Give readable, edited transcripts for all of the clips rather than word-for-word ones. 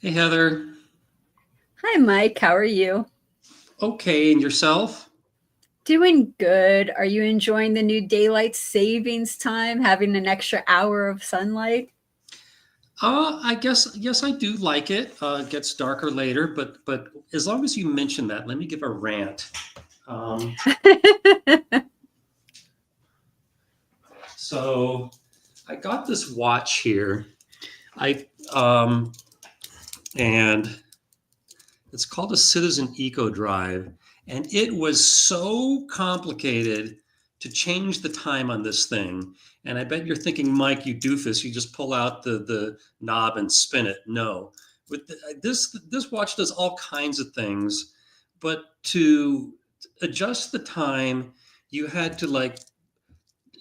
Hey, Heather. Hi, Mike. How are you? Okay, and yourself? Doing good. Are you enjoying the new daylight savings time, having an extra hour of sunlight? I guess yes, I do like it. It gets darker later, but as long as you mention that, let me give a rant. Um, so I got this watch here. I and it's called a Citizen Eco Drive, and it was so complicated to change the time on this thing. And I bet you're thinking, Mike, you doofus, you just pull out the knob and spin it. No, with this watch does all kinds of things, but to adjust the time, you had to like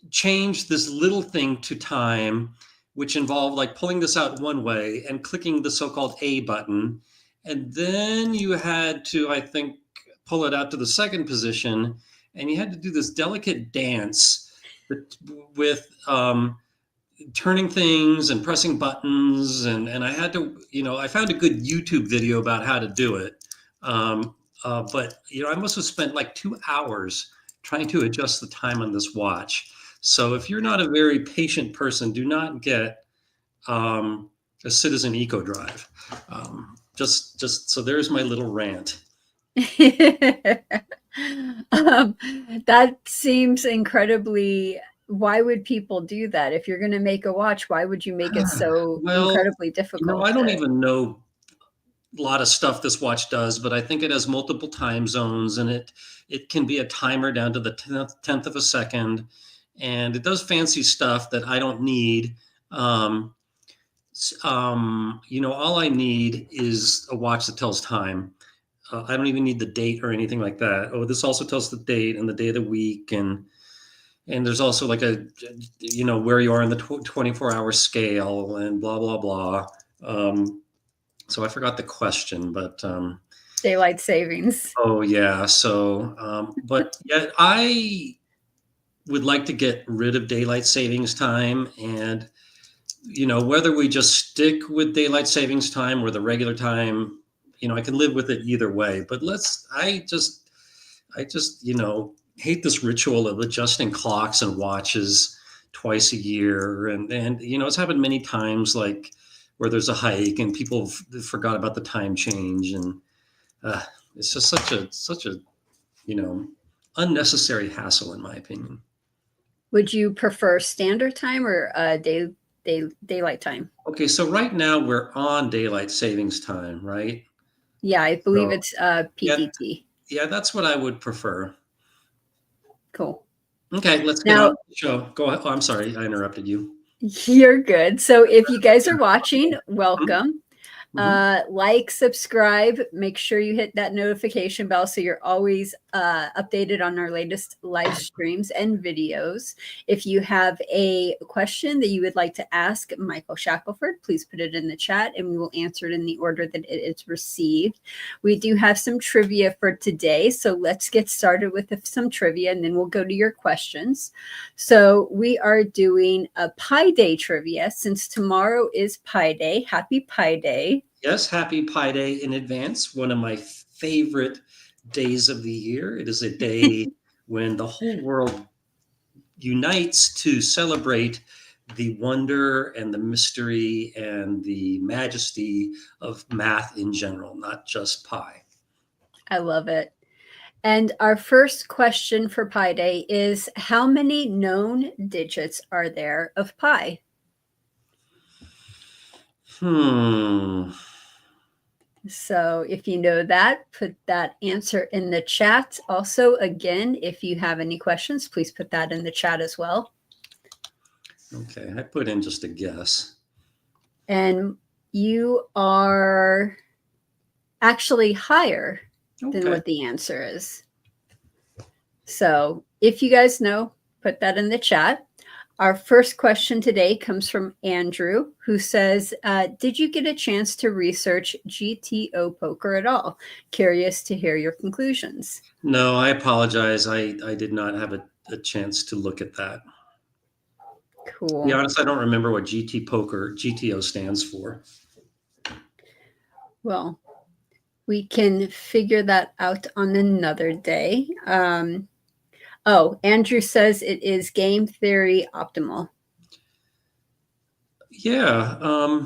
change this little thing to time, which involved like pulling this out one way and clicking the so-called A button. And then you had to, I think, pull it out to the second position. And you had to do this delicate dance with turning things and pressing buttons. And I had to, I found a good YouTube video about how to do it. But I must have spent like 2 hours trying to adjust the time on this watch. So if you're not a very patient person, do not get a Citizen Eco Drive. Just so there's my little rant. um, that seems incredibly. Why would people do that? If you're going to make a watch, why would you make it so Well, incredibly I difficult don't to? even know a lot of stuff this watch does, but I think it has multiple time zones, and it can be a timer down to the tenth of a second, and it does fancy stuff that I don't need. Um, all I need is a watch that tells time. I don't even need the date or anything like that. Oh, this also tells the date and the day of the week, and there's also like a where you are in the 24-hour scale and blah blah blah. So I forgot the question, but Daylight savings. oh yeah. So, but yeah, I would like to get rid of daylight savings time, and whether we just stick with daylight savings time or the regular time, I can live with it either way. But I just hate this ritual of adjusting clocks and watches twice a year, and it's happened many times, like where there's a hike and people forgot about the time change, and uh, it's just such a you know unnecessary hassle in my opinion. Would you prefer standard time or daylight time? Okay, so right now we're on daylight savings time, right? Yeah, I believe So it's yeah, PDT. yeah, that's what I would prefer. Cool. Okay, let's get on Now, with the show. Go ahead. Oh, I'm sorry, I interrupted you. you're good. So if you guys are watching, welcome. Mm-hmm. Like, subscribe, make sure you hit that notification bell so you're always updated on our latest live streams and videos. If you have a question that you would like to ask Michael Shackelford, please put it in the chat and we will answer it in the order that it is received. We do have some trivia for today, so let's get started with some trivia and then we'll go to your questions. So we are doing a Pi Day trivia since tomorrow is Pi Day. Happy Pi Day. Yes, happy Pi Day in advance. One of my favorite days of the year. It is a day when the whole world unites to celebrate the wonder and the mystery and the majesty of math in general, not just pi. I love it. And our first question for Pi Day is how many known digits are there of pi? Hmm. So if you know that, put that answer in the chat. Also, again, if you have any questions, please put that in the chat as well. Okay, I put in just a guess. And you are actually higher than Okay. what the answer is. So if you guys know, put that in the chat. Our first question today comes from Andrew, who says, did you get a chance to research GTO poker at all? Curious to hear your conclusions. No, I apologize. I did not have a chance to look at that. To be Cool. honest, I don't remember what GTO stands for. Well, we can figure that out on another day. Oh, Andrew says it is game theory optimal. Yeah.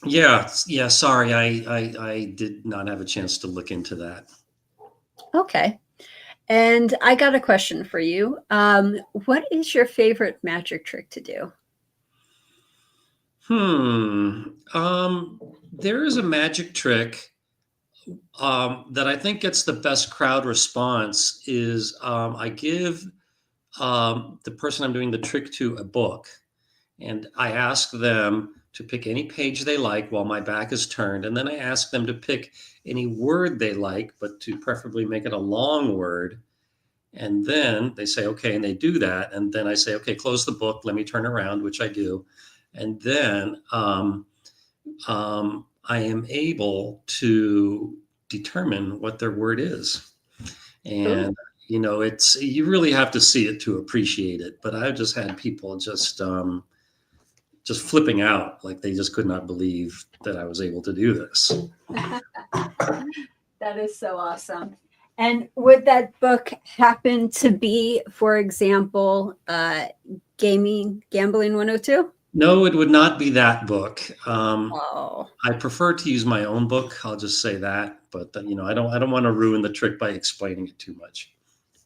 Yeah. Sorry, I did not have a chance to look into that. Okay. And I got a question for you. What is your favorite magic trick to do? Hmm. There is a magic trick that I think gets the best crowd response. Is I give the person I'm doing the trick to a book, and I ask them to pick any page they like while my back is turned, and then I ask them to pick any word they like, but to preferably make it a long word. And then they say, okay, and they do that. And then I say, okay, close the book, let me turn around, which I do. And then I am able to determine what their word is. Ooh. And it's you really have to see it to appreciate it. But I've just had people just flipping out, like they just could not believe that I was able to do this. That is so awesome. And would that book happen to be, for example, Gambling 102? No, it would not be that book. Oh, I prefer to use my own book. I'll just say that, but I don't want to ruin the trick by explaining it too much.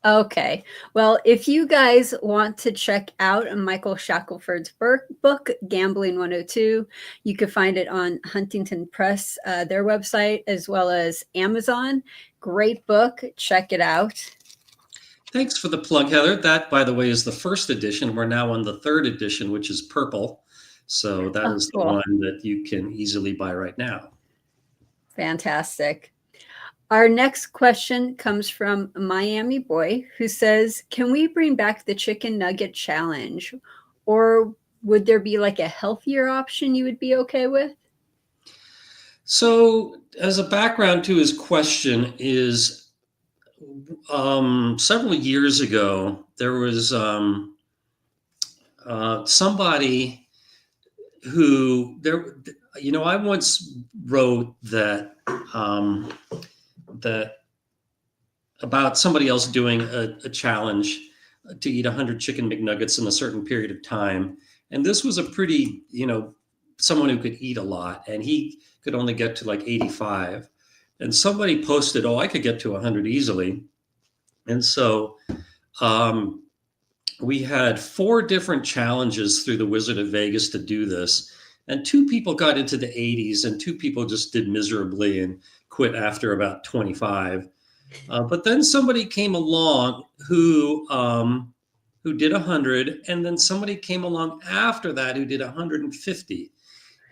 okay. Well, if you guys want to check out Michael Shackelford's book, Gambling 102, you can find it on Huntington Press, their website, as well as Amazon. Great book. Check it out. Thanks for the plug, Heather. That, by the way, is the first edition. We're now on the third edition, which is purple. So that Oh, is the cool. one that you can easily buy right now. Fantastic. Our next question comes from Miami Boy, who says, can we bring back the chicken nugget challenge? Or would there be like a healthier option you would be okay with? So, as a background to his question, is several years ago, there was somebody who I once wrote that about somebody else doing a challenge to eat 100 chicken McNuggets in a certain period of time. And this was a pretty, someone who could eat a lot, and he could only get to like 85. And somebody posted, oh, I could get to 100 easily. And so um, we had 4 different challenges through the Wizard of Vegas to do this. And 2 people got into the 80s, and 2 people just did miserably and quit after about 25. But then somebody came along who did 100, and then somebody came along after that who did 150.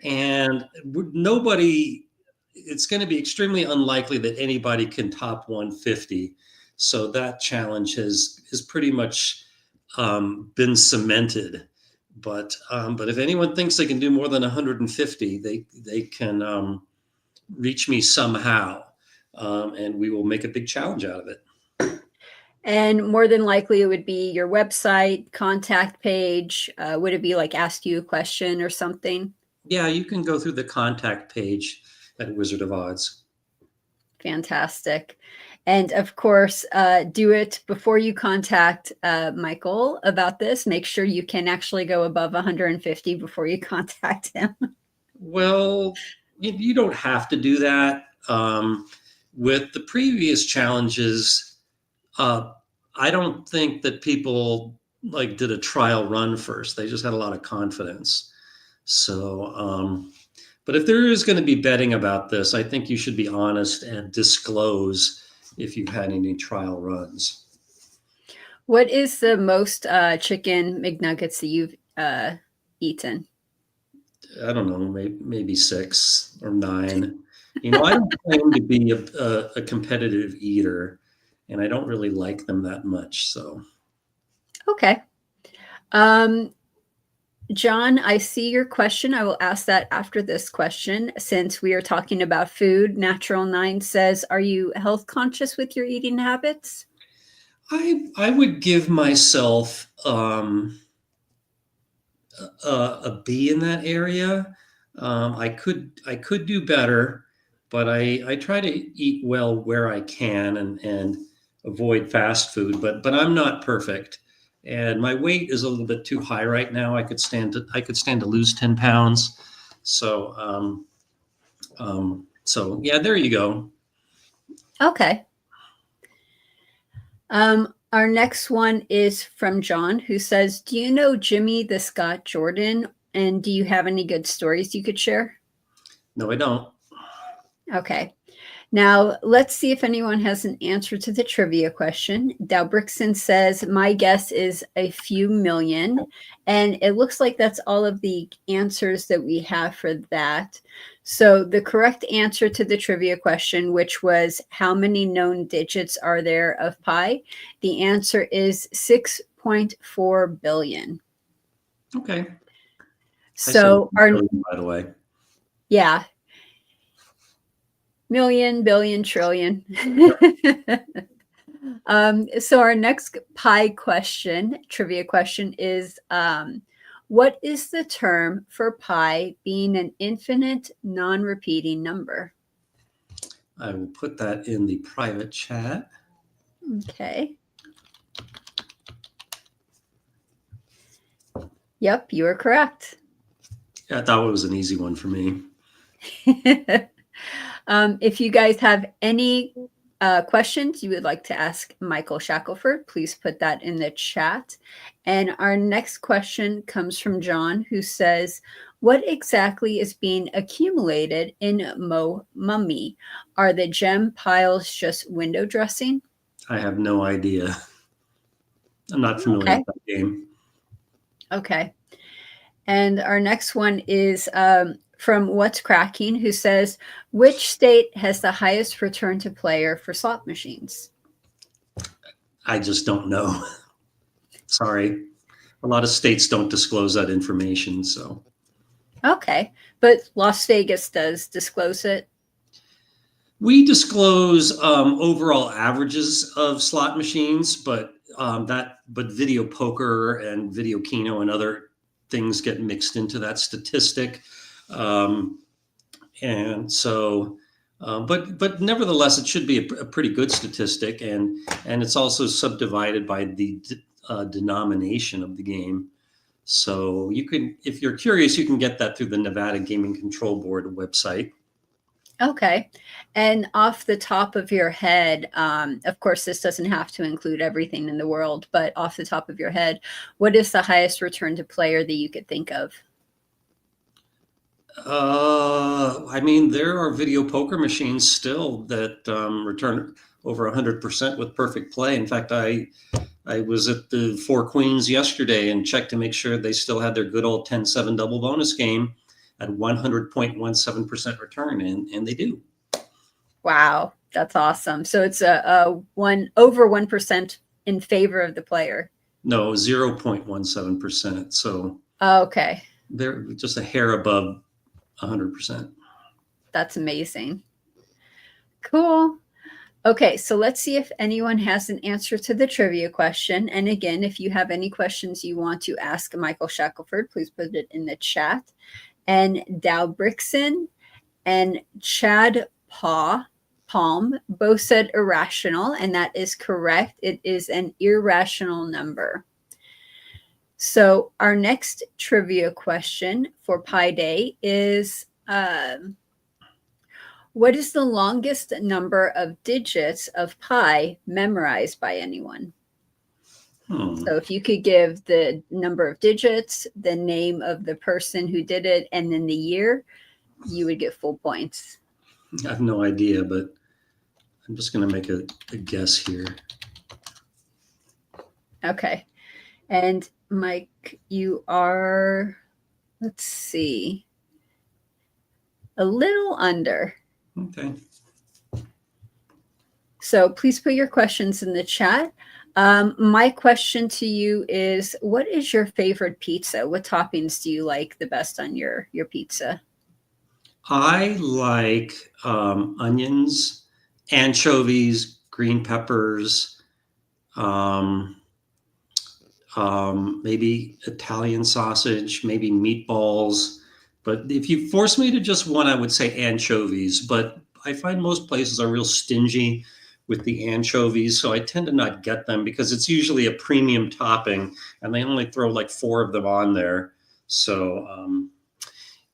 And nobody, it's going to be extremely unlikely that anybody can top 150. So that challenge has pretty much been cemented. But if anyone thinks they can do more than 150, they can reach me somehow, and we will make a big challenge out of it. And more than likely, it would be your website, contact page. Would it be like ask you a question or something? Yeah, you can go through the contact page at Wizard of Odds. Fantastic. And of course, do it before you contact Michael about this. Make sure you can actually go above 150 before you contact him. Well, you don't have to do that. With the previous challenges, I don't think that people like did a trial run first. They just had a lot of confidence. So, but if there is going to be betting about this, I think you should be honest and disclose if you've had any trial runs. What is the most chicken McNuggets that you've eaten? I don't know, maybe 6 or 9. I don't claim to be a competitive eater, and I don't really like them that much. So, Okay. Um, John, I see your question. I will ask that after this question. Since we are talking about food, Natural 9 says, are you health conscious with your eating habits? I would give myself a B in that area. I could do better, but I try to eat well where I can and avoid fast food. But I'm not perfect, and my weight is a little bit too high right now. I could stand to lose 10 pounds. So so yeah, there you go. Okay. Our next one is from John, who says, "Do you know Jimmy the Scott Jordan? And do you have any good stories you could share?" No, I don't. Okay. Now, let's see if anyone has an answer to the trivia question. Dalbrickson says, "My guess is a few million." And it looks like that's all of the answers that we have for that. So the correct answer to the trivia question, which was how many known digits are there of pi? The answer is 6.4 billion. Okay. I said So our, billion, by the way. yeah, million, billion, trillion. Yep. So our next pi question, trivia question is, what is the term for pi being an infinite non-repeating number? I will put that in the private chat. Okay. Yep, you are correct. Yeah, I thought it was an easy one for me. If you guys have any questions you would like to ask Michael Shackelford, please put that in the chat. And our next question comes from John, who says, "What exactly is being accumulated in Mo Mummy? Are the gem piles just window dressing?" I have no idea. I'm not familiar Okay. with that game. Okay. And our next one is from What's Cracking, who says, "Which state has the highest return to player for slot machines?" I just don't know. Sorry. A lot of states don't disclose that information, so Okay. But Las Vegas does disclose it. we disclose overall averages of slot machines, but video poker and video keno and other things get mixed into that statistic, um, and so. But nevertheless, it should be a pretty good statistic, and it's also subdivided by the denomination of the game. So you can, if you're curious, you can get that through the Nevada Gaming Control Board website. Okay. And off the top of your head, of course, this doesn't have to include everything in the world, but off the top of your head, what is the highest return to player that you could think of? I mean, there are video poker machines still that return over 100% with perfect play. In fact, I was at the Four Queens yesterday and checked to make sure they still had their good old 10-7 double bonus game at 100.17% return, and they do. Wow, that's awesome. So it's a one over 1% in favor of the player. No, 0.17%. So Okay, they're just a hair above 100%. that's amazing. Cool. Okay, so let's see if anyone has an answer to the trivia question. And again, if you have any questions you want to ask Michael Shackelford, please put it in the chat. And Dow Brixon and Chad Palm both said irrational, and that is correct. It is an irrational number. So our next trivia question for Pi Day is, what is the longest number of digits of pi memorized by anyone? So if you could give the number of digits, the name of the person who did it, and then the year, you would get full points. I have no idea, but I'm just going to make a guess here. Okay. And Mike, you are, let's see, a little under. Okay. So please put your questions in the chat. My question to you is, what is your favorite pizza? What toppings do you like the best on your pizza? I like onions, anchovies, green peppers, um, maybe Italian sausage, maybe meatballs. But if you force me to just one, I would say anchovies. But I find most places are real stingy with the anchovies, so I tend to not get them because it's usually a premium topping, and they only throw like 4 of them on there. So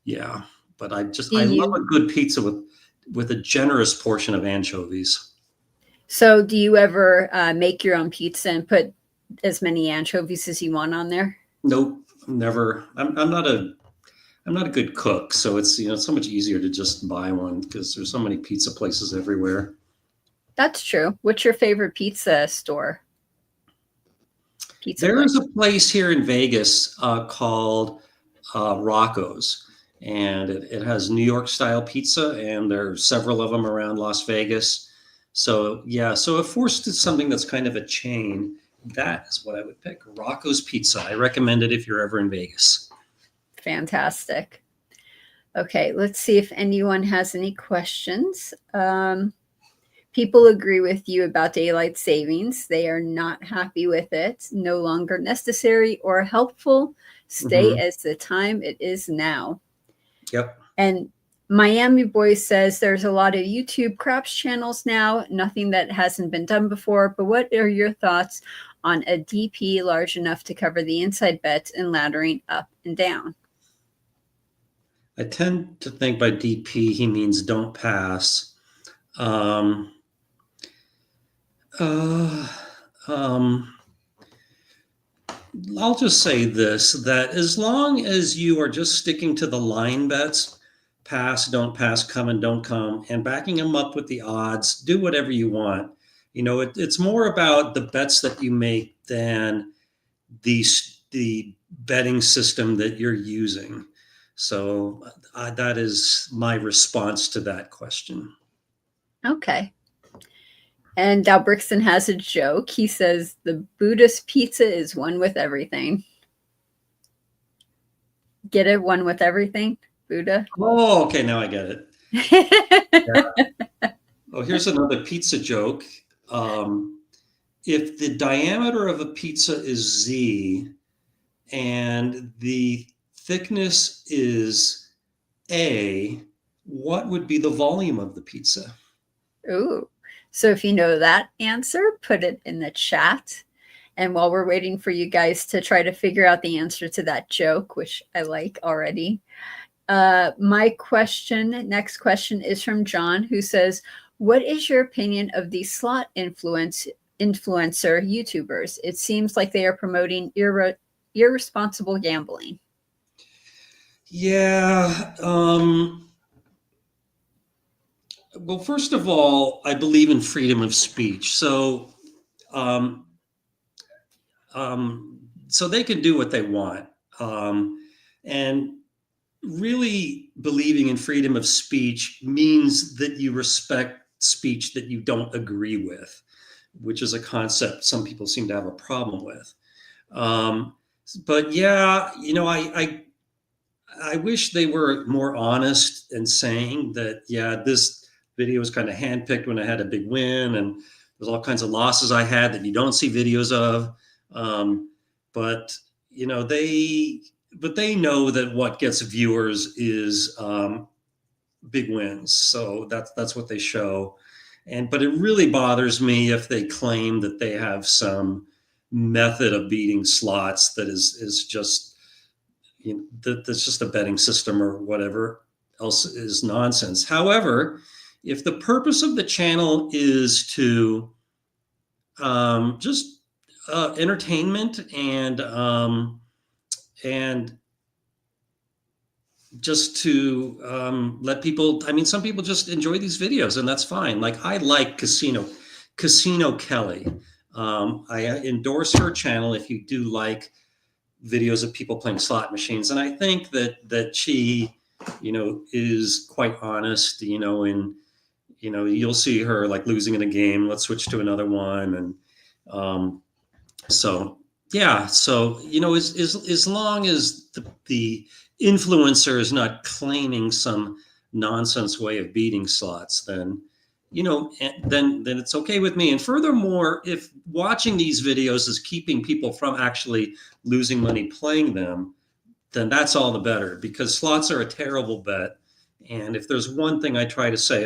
yeah, but Do I love a you good pizza with a generous portion of anchovies. so do you ever make your own pizza and put as many anchovies as you want on there? Nope, never. I'm not a good cook, so it's it's so much easier to just buy one because there's so many pizza places everywhere. That's true. What's your favorite pizza store? Pizza There place? is a place here in Vegas called Rocco's, and it has New York style pizza, and there are several of them around Las Vegas. So yeah, so if forced to something that's kind of a chain, that is what I would pick. Rocco's Pizza. I recommend it if you're ever in Vegas. Fantastic. Okay, let's see if anyone has any questions. People agree with you about daylight savings. They are not happy with it. No longer necessary or helpful. Stay Hmm. as the time it is now. Yep. And Miami Boy says there's a lot of YouTube craps channels now, nothing that hasn't been done before. But what are your thoughts on a DP large enough to cover the inside bets and laddering up and down? I tend to think by DP he means don't pass. Um, uh, um, I'll just say this, that as long as you are just sticking to the line bets, pass, don't pass, come and don't come, and backing them up with the odds, do whatever you want. It's more about the bets that you make than the betting system that you're using. So that is my response to that question. Okay. And Dow Brixton has a joke. He says the Buddhist pizza is one with everything. Get it? One with everything? Buddha? Oh, okay, now I get it. Yeah. Oh, here's another pizza joke. Um, if the diameter of a pizza is Z and the thickness is A, what would be the volume of the pizza? Ooh. So if you know that answer, put it in the chat. And while we're waiting for you guys to try to figure out the answer to that joke, which I like already, next question is from John, who says, what is your opinion of the slot influencer YouTubers? It seems like they are promoting irresponsible gambling. Yeah. Well, first of all, I believe in freedom of speech. Um, so they can do what they want. And really believing in freedom of speech means that you respect speech that you don't agree with, which is a concept some people seem to have a problem with. Um, but yeah, I wish they were more honest in saying that, yeah, this video was kind of handpicked when I had a big win, and there's all kinds of losses I had that you don't see videos of. Um, but you know, they know that what gets viewers is big wins, so that's what they show. But it really bothers me if they claim that they have some method of beating slots that is just that's just a betting system or whatever else is nonsense. However, if the purpose of the channel is to just entertainment and just to let people, I mean, some people just enjoy these videos, and that's fine. Like I like Casino Kelly. I endorse her channel if you do like videos of people playing slot machines, and I think that she is quite honest, and you'll see her like losing in a game, let's switch to another one. And so yeah, so as long as the influencer is not claiming some nonsense way of beating slots, then then it's okay with me. And furthermore, if watching these videos is keeping people from actually losing money playing them, then that's all the better, because slots are a terrible bet. And if there's one thing I try to say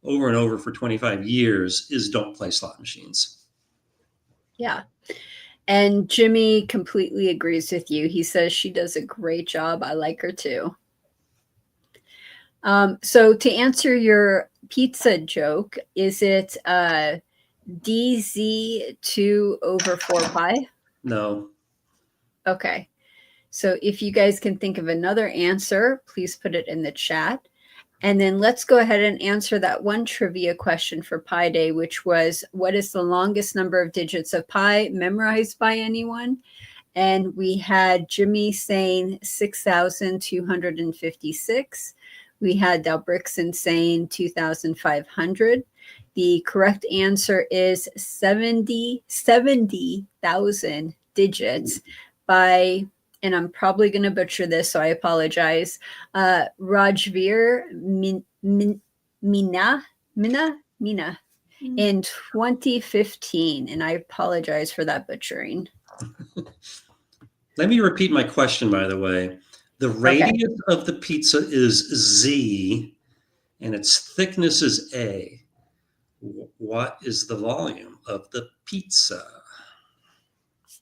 over and over for 25 years is don't play slot machines. Yeah. And Jimmy completely agrees with you. He says she does a great job. I like her too. So to answer your pizza joke, is it DZ2 over 4 pi? No. Okay. So if you guys can think of another answer, please put it in the chat. And then let's go ahead and answer that one trivia question for Pi Day, which was, what is the longest number of digits of pi memorized by anyone? And we had Jimmy saying 6,256. We had Dalbrixen saying 2,500. The correct answer is 70,000 digits by, and I'm probably going to butcher this, so I apologize, Rajveer Mina in 2015. And I apologize for that butchering. Let me repeat my question, by the way. The radius of the pizza is Z and its thickness is A. What is the volume of the pizza?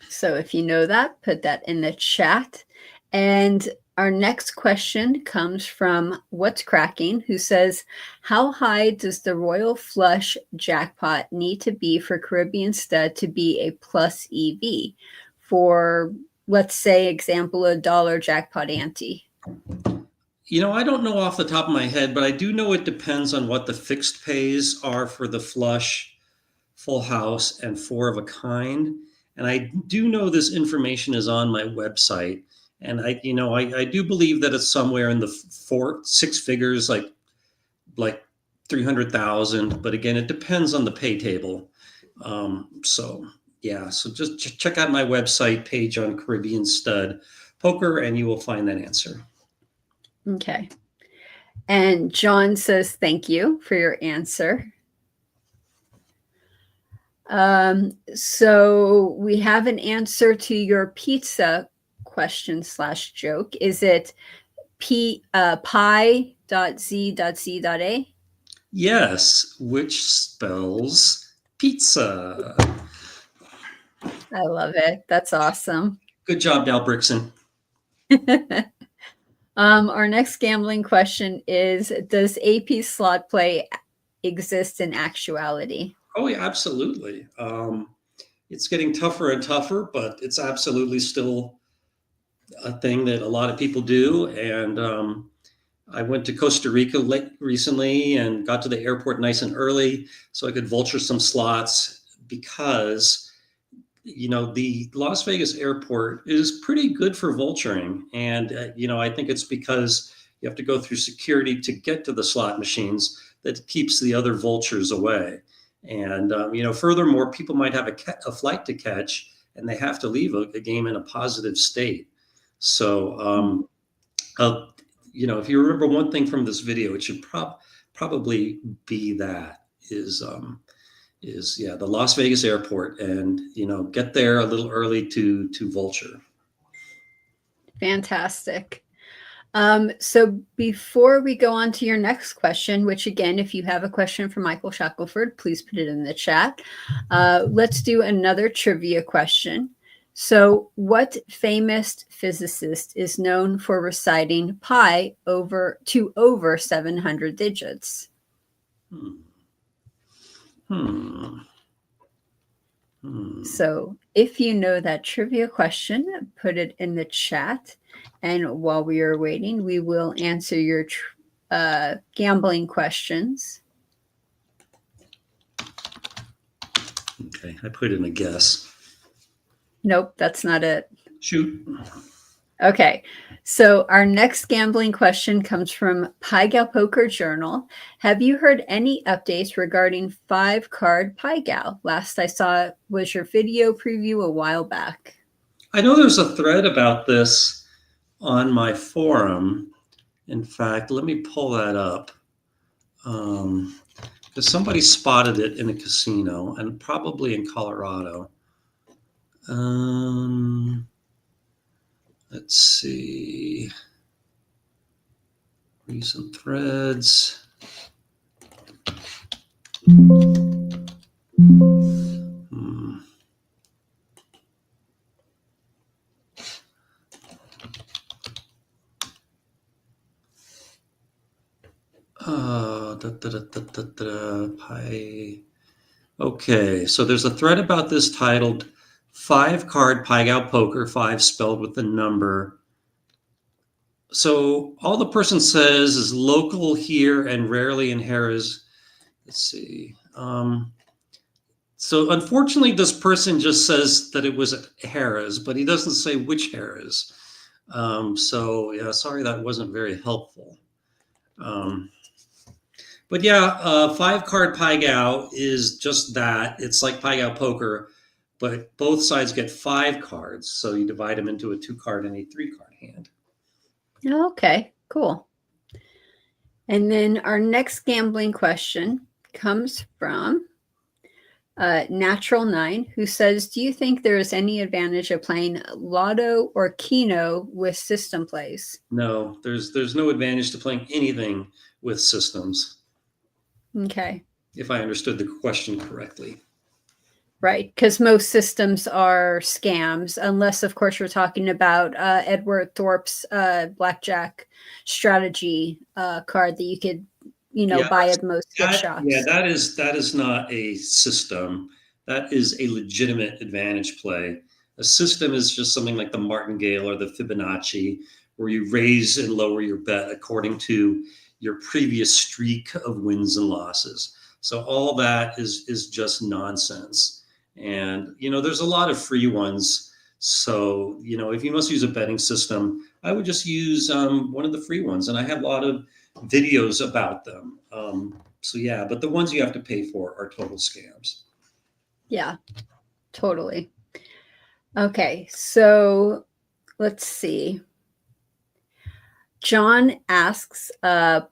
So if you know that, put that in the chat. And our next question comes from What's Cracking, who says, how high does the Royal Flush jackpot need to be for Caribbean Stud to be a plus EV? For, let's say, example, $1 jackpot ante. I don't know off the top of my head, but I do know it depends on what the fixed pays are for the flush, full house, and four of a kind. And I do know this information is on my website. And I do believe that it's somewhere in the 6 figures, like 300,000. But again, it depends on the pay table. So just check out my website page on Caribbean Stud Poker, and you will find that answer. Okay. And John says, thank you for your answer. So we have an answer to your pizza question / joke. Is it pi.z.c.a? Yes, which spells pizza. I love it. That's awesome. Good job, Dalbrixen. Our next gambling question is, does AP slot play exist in actuality? Oh, yeah, absolutely. It's getting tougher and tougher, but it's absolutely still a thing that a lot of people do. And I went to Costa Rica recently and got to the airport nice and early so I could vulture some slots because the Las Vegas airport is pretty good for vulturing. And, I think it's because you have to go through security to get to the slot machines that keeps the other vultures away. And, furthermore, people might have a flight to catch and they have to leave a game in a positive state. So, if you remember one thing from this video, it should probably be that is the Las Vegas airport, and get there a little early to vulture. Fantastic. So before we go on to your next question, which again, if you have a question for Michael Shackelford, please put it in the chat. Let's do another trivia question. So what famous physicist is known for reciting pi over 700 digits? So if you know that trivia question, put it in the chat. And while we are waiting, we will answer your gambling questions. Okay, I put in a guess. Nope, that's not it. Shoot. Okay, so our next gambling question comes from Pi Gal Poker Journal. Have you heard any updates regarding 5-card Pi Gal? Last I saw was your video preview a while back. I know there's a thread about this on my forum. In fact, let me pull that up. Because somebody spotted it in a casino, and probably in Colorado. Let's see. Recent threads. Hmm. Pie. Okay, so there's a thread about this titled Five Card Pai Gow Poker, five spelled with the number. So all the person says is local here and rarely in Harris. Let's see. So unfortunately, this person just says that it was at Harris, but he doesn't say which Harris. So yeah, sorry that wasn't very helpful. But yeah, five card Pai Gow is just that. It's like Pai Gow poker, but both sides get five cards. So you divide them into a 2-card and a 3-card hand. Okay, cool. And then our next gambling question comes from Natural 9, who says, do you think there is any advantage of playing Lotto or Keno with system plays? No, there's no advantage to playing anything with systems. Okay. If I understood the question correctly. Right, because most systems are scams, unless, of course, you're talking about Edward Thorpe's blackjack strategy card that you could, buy at most gift shops. That is not a system. That is a legitimate advantage play. A system is just something like the Martingale or the Fibonacci, where you raise and lower your bet according to your previous streak of wins and losses. So all that is just nonsense. And there's a lot of free ones. So if you must use a betting system, I would just use one of the free ones. And I have a lot of videos about them. So yeah, but the ones you have to pay for are total scams. Yeah, totally. Okay, so let's see. John asks,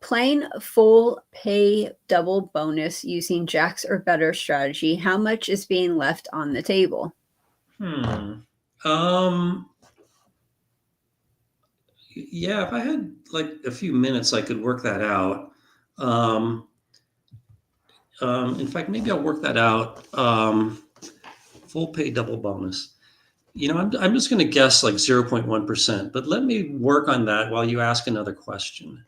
playing full pay double bonus using jacks or better strategy, how much is being left on the table? Yeah, if I had like a few minutes, I could work that out. In fact, maybe I'll work that out. Full pay double bonus. I'm just going to guess like 0.1%, but let me work on that while you ask another question.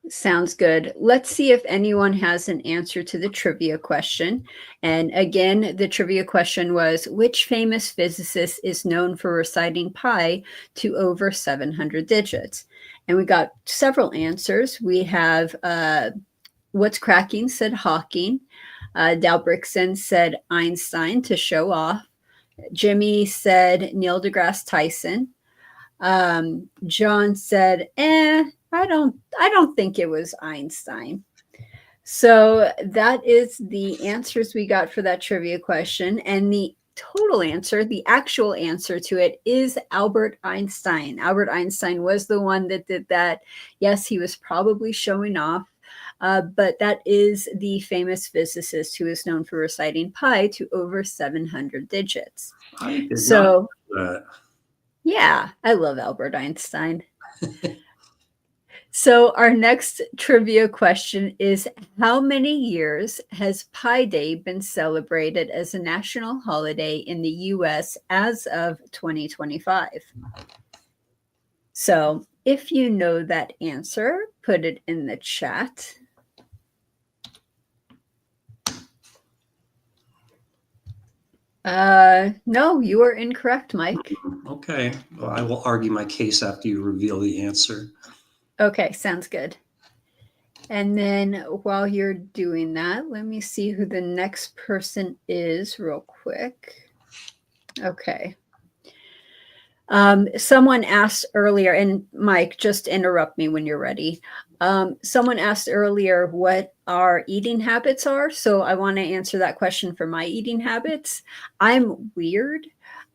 Sounds good. Let's see if anyone has an answer to the trivia question. And again, the trivia question was, which famous physicist is known for reciting pi to over 700 digits? And we got several answers. We have What's Cracking said Hawking. Dal Brixton said Einstein to show off. Jimmy said Neil deGrasse Tyson. John said, I don't think it was Einstein. So that is the answers we got for that trivia question. And the total answer, the actual answer to it, is Albert Einstein. Albert Einstein was the one that did that. Yes, he was probably showing off. But that is the famous physicist who is known for reciting pi to over 700 digits. I did not know that. Yeah, I love Albert Einstein. So our next trivia question is, how many years has Pi Day been celebrated as a national holiday in the U.S. as of 2025? So if you know that answer, put it in the chat. No, you are incorrect, Mike. Okay. Well, I will argue my case after you reveal the answer. Okay, sounds good. And then while you're doing that, let me see who the next person is real quick. Okay. Someone asked earlier, and Mike, just interrupt me when you're ready. Someone asked earlier what our eating habits are. So I want to answer that question for my eating habits. I'm weird.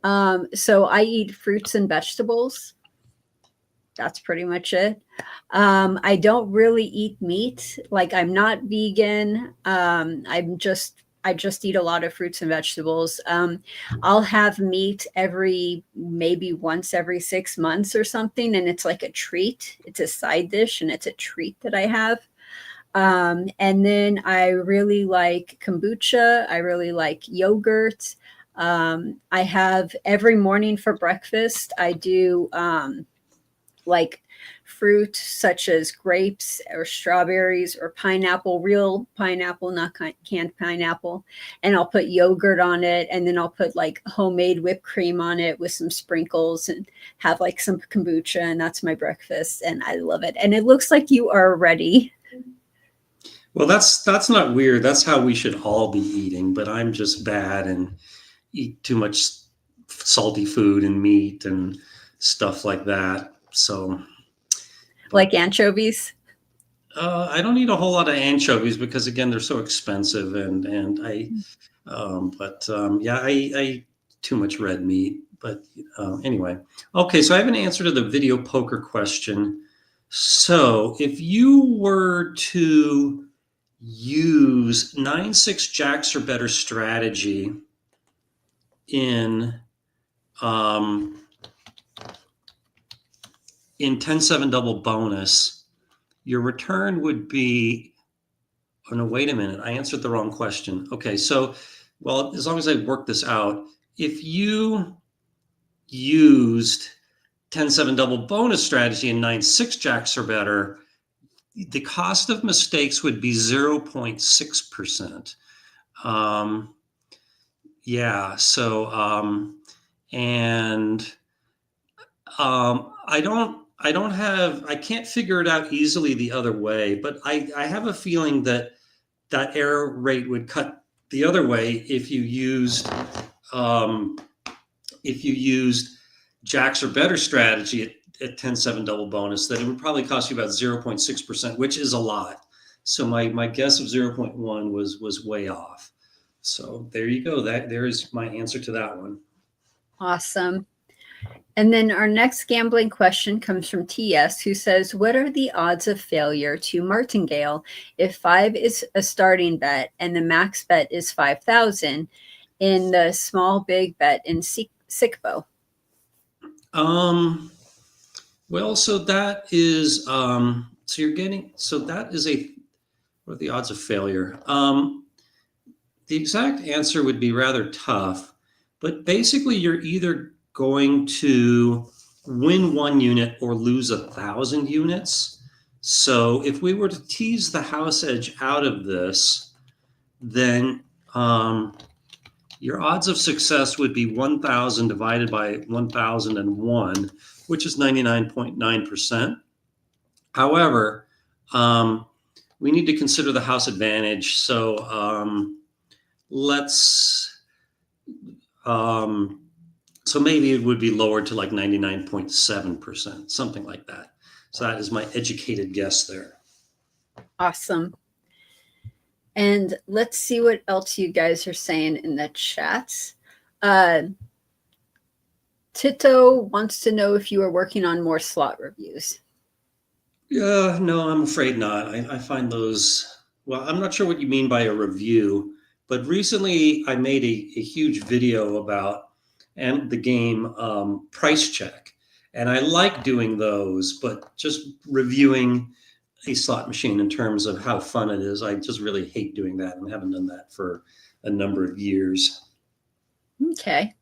So I eat fruits and vegetables. That's pretty much it. I don't really eat meat. Like, I'm not vegan. I just eat a lot of fruits and vegetables. I'll have meat maybe once every 6 months or something, and it's like a treat. It's a side dish, and it's a treat that I have. And then I really like kombucha. I really like yogurt. I have every morning for breakfast, I do like fruit such as grapes or strawberries or pineapple, real pineapple, not canned pineapple. And I'll put yogurt on it. And then I'll put like homemade whipped cream on it with some sprinkles and have like some kombucha. And that's my breakfast. And I love it. And it looks like you are ready. Well, that's not weird. That's how we should all be eating, but I'm just bad and eat too much salty food and meat and stuff like that. So, Like but anchovies. I don't eat a whole lot of anchovies because again, they're so expensive and yeah, I eat too much red meat. But anyway, okay. So I have an answer to the video poker question. So if you were to use 9-6 jacks or better strategy in um, in 10-7 double bonus, your return would be, oh no, wait a minute, I answered the wrong question. Okay, so, well, as long as I work this out, if you used 10-7 double bonus strategy in 9-6 jacks or better, the cost of mistakes would be 0.6%. Yeah, so, and I can't figure it out easily the other way, but I have a feeling that that error rate would cut the other way um, if you used jacks or better strategy at 10-7 double bonus, that it would probably cost you about 0.6%, which is a lot. So my guess of 0.1 was way off. So there you go. There is my answer to that one. Awesome. And then our next gambling question comes from TS, who says, what are the odds of failure to Martingale if 5 is a starting bet and the max bet is 5,000 in the small big bet in Sickbo? Well, so that is what are the odds of failure? The exact answer would be rather tough, but basically you're either going to win 1 unit or lose 1,000 units. So if we were to tease the house edge out of this, then your odds of success would be 1,000 divided by 1,001, which is 99.9%. However, we need to consider the house advantage. So so maybe it would be lowered to like 99.7%, something like that. So that is my educated guess there. Awesome. And let's see what else you guys are saying in the chats. Tito wants to know if you are working on more slot reviews. Yeah, no, I'm afraid not. I find those, well, I'm not sure what you mean by a review, but recently I made a huge video about the game Price Check. And I like doing those, but just reviewing a slot machine in terms of how fun it is, I just really hate doing that and haven't done that for a number of years. Okay.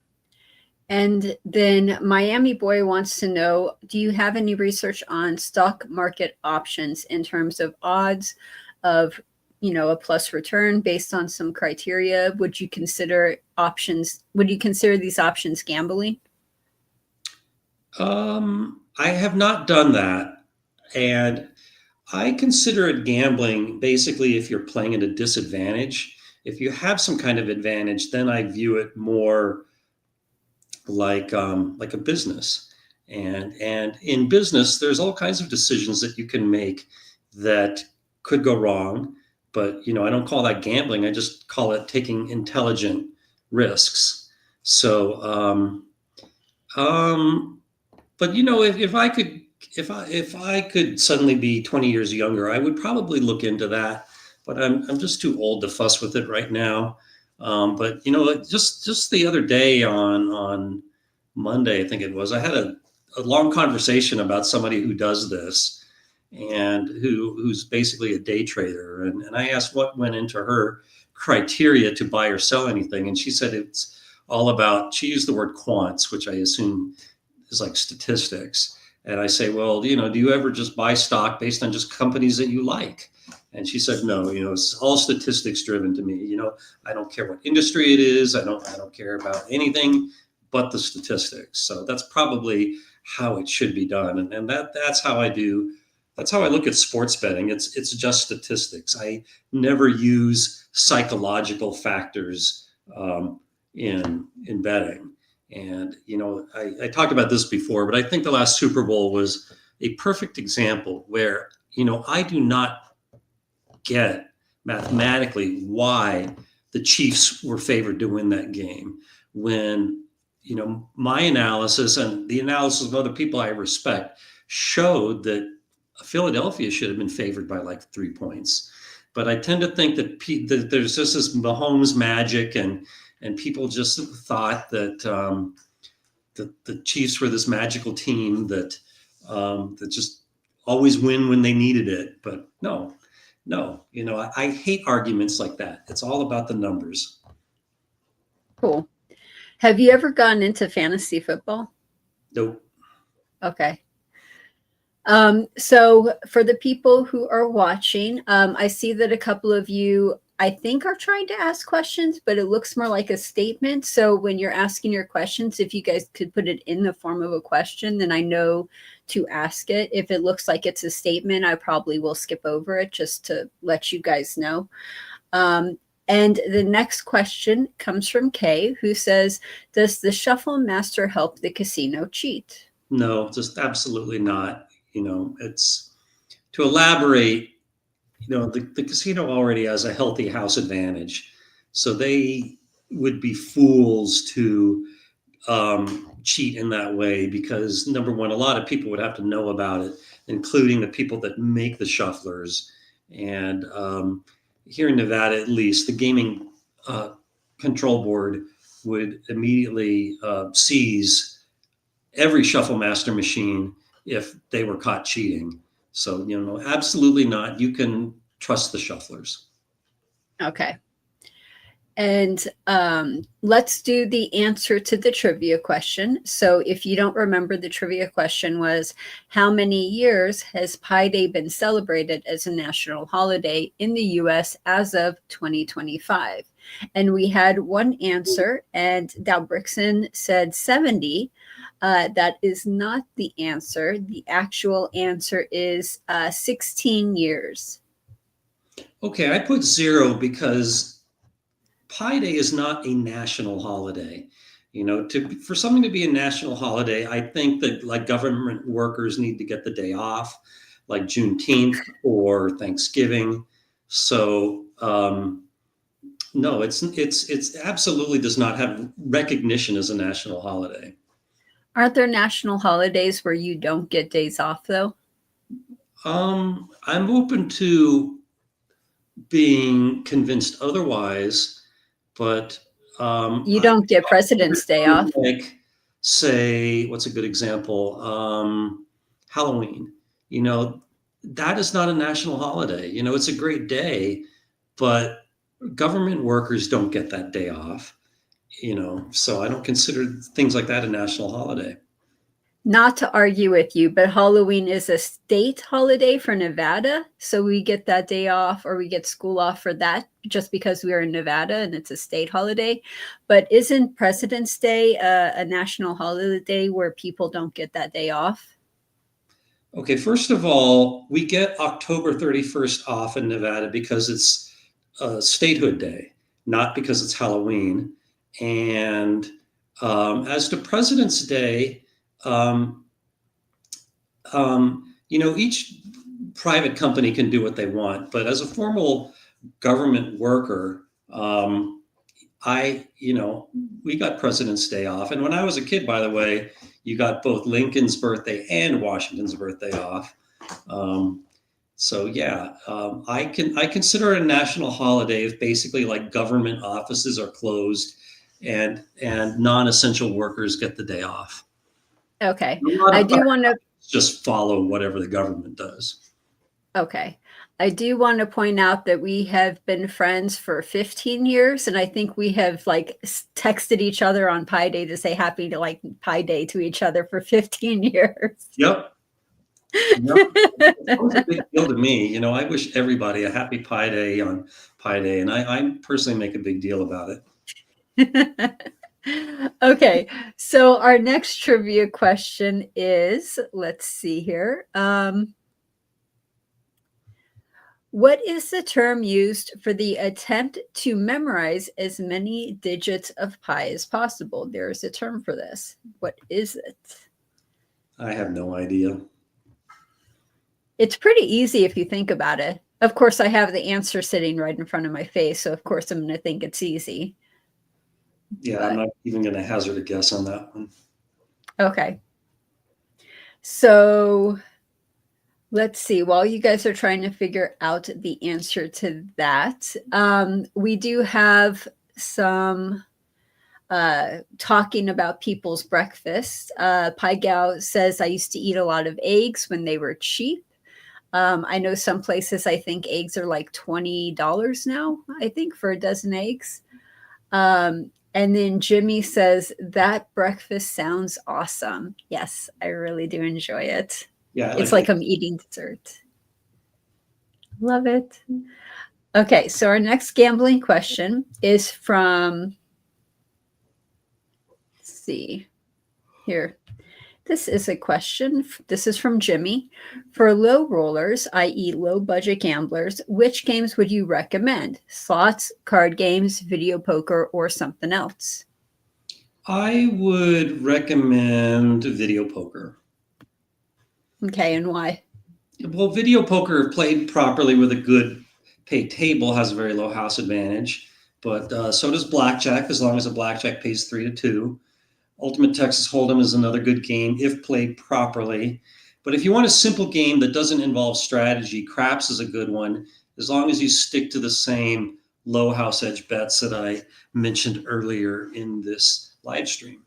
And then Miami Boy wants to know, do you have any research on stock market options in terms of odds of, a plus return based on some criteria? Would you consider these options gambling? I have not done that. And I consider it gambling basically if you're playing at a disadvantage. If you have some kind of advantage, then I view it more like a business. And in business, there's all kinds of decisions that you can make that could go wrong. But I don't call that gambling. I just call it taking intelligent risks. So, but if I could suddenly be 20 years younger, I would probably look into that. But I'm just too old to fuss with it right now. But just the other day on Monday, I think it was, I had a long conversation about somebody who does this, and who's basically a day trader. And I asked what went into her criteria to buy or sell anything. And she said it's all about, she used the word quants, which I assume is like statistics. And I say, well, do you ever just buy stock based on just companies that you like? And she said, no, it's all statistics driven to me. I don't care what industry it is. I don't care about anything but the statistics. So that's probably how it should be done. And that's how I do. That's how I look at sports betting. It's just statistics. I never use psychological factors in betting. And I talked about this before, but I think the last Super Bowl was a perfect example where I do not get mathematically why the Chiefs were favored to win that game when my analysis and the analysis of other people I respect showed that Philadelphia should have been favored by like 3 points. But I tend to think that there's just this Mahomes magic, and people just thought that the Chiefs were this magical team that just always win when they needed it. But no, I hate arguments like that. It's all about the numbers. Cool. Have you ever gone into fantasy football? Nope. Okay. So for the people who are watching, I see that a couple of you, I think, are trying to ask questions, but it looks more like a statement. So when you're asking your questions, if you guys could put it in the form of a question, then I know to ask it. If it looks like it's a statement, I probably will skip over it just to let you guys know. And the next question comes from Kay, who says, does the shuffle master help the casino cheat? No, just absolutely not. It's to elaborate, the casino already has a healthy house advantage. So they would be fools to cheat in that way because, number one, a lot of people would have to know about it, including the people that make the shufflers. And here in Nevada, at least, the gaming control board would immediately seize every shuffle master machine if they were caught cheating. So, absolutely not. You can trust the shufflers. Okay. And let's do the answer to the trivia question. So if you don't remember, the trivia question was, how many years has Pi Day been celebrated as a national holiday in the US as of 2025? And we had one answer, and Dow Brixon said 70. That is not the answer. The actual answer is 16 years. Okay, I put 0 because Pi Day is not a national holiday. For something to be a national holiday, I think that like government workers need to get the day off, like Juneteenth or Thanksgiving. So no, it's absolutely does not have recognition as a national holiday. Aren't there national holidays where you don't get days off, though? I'm open to being convinced otherwise, but you don't get President's Day off. Like, say, what's a good example? Halloween. That is not a national holiday. It's a great day, but government workers don't get that day off. So I don't consider things like that a national holiday. Not to argue with you, but Halloween is a state holiday for Nevada. So we get that day off, or we get school off for that just because we are in Nevada and it's a state holiday. But isn't President's Day a national holiday where people don't get that day off? Okay, first of all, we get October 31st off in Nevada because it's a statehood day, not because it's Halloween. And as to President's Day, each private company can do what they want, but as a formal government worker, we got President's Day off. And when I was a kid, by the way, you got both Lincoln's birthday and Washington's birthday off. I consider it a national holiday if basically like government offices are closed and non-essential workers get the day off. Okay. I do want to just follow whatever the government does. Okay. I do want to point out that we have been friends for 15 years, and I think we have like texted each other on Pi Day to say happy to like Pi Day to each other for 15 years. Yep. Yep. It's always a big deal to me. I wish everybody a happy Pi Day on Pi Day, and I personally make a big deal about it. Okay, so our next trivia question is, let's see here. What is the term used for the attempt to memorize as many digits of pi as possible? There is a term for this. What is it? I have no idea. It's pretty easy if you think about it. Of course, I have the answer sitting right in front of my face, so of course I'm going to think it's easy. Yeah, I'm But not even going to hazard a guess on that one. okay. So let's see. While you guys are trying to figure out the answer to that, we do have some talking about people's breakfast. Pai Gao says, I used to eat a lot of eggs when they were cheap. I know some places, I think eggs are like $20 now, I think, for a dozen eggs. And then Jimmy says, that breakfast sounds awesome. Yes, I really do enjoy it. Yeah, It's like I'm eating dessert. Love it. Okay, so our next gambling question is from, let's see here. This is a question. This is from Jimmy. For low rollers, i.e., low budget gamblers, which games would you recommend? Slots, card games, video poker, or something else? I would recommend video poker. Okay, and why? Well, video poker played properly with a good paid table has a very low house advantage, but so does blackjack as long as a blackjack pays 3-2. Ultimate Texas Hold'em is another good game if played properly. But if you want a simple game that doesn't involve strategy, craps is a good one as long as you stick to the same low house edge bets that I mentioned earlier in this live stream.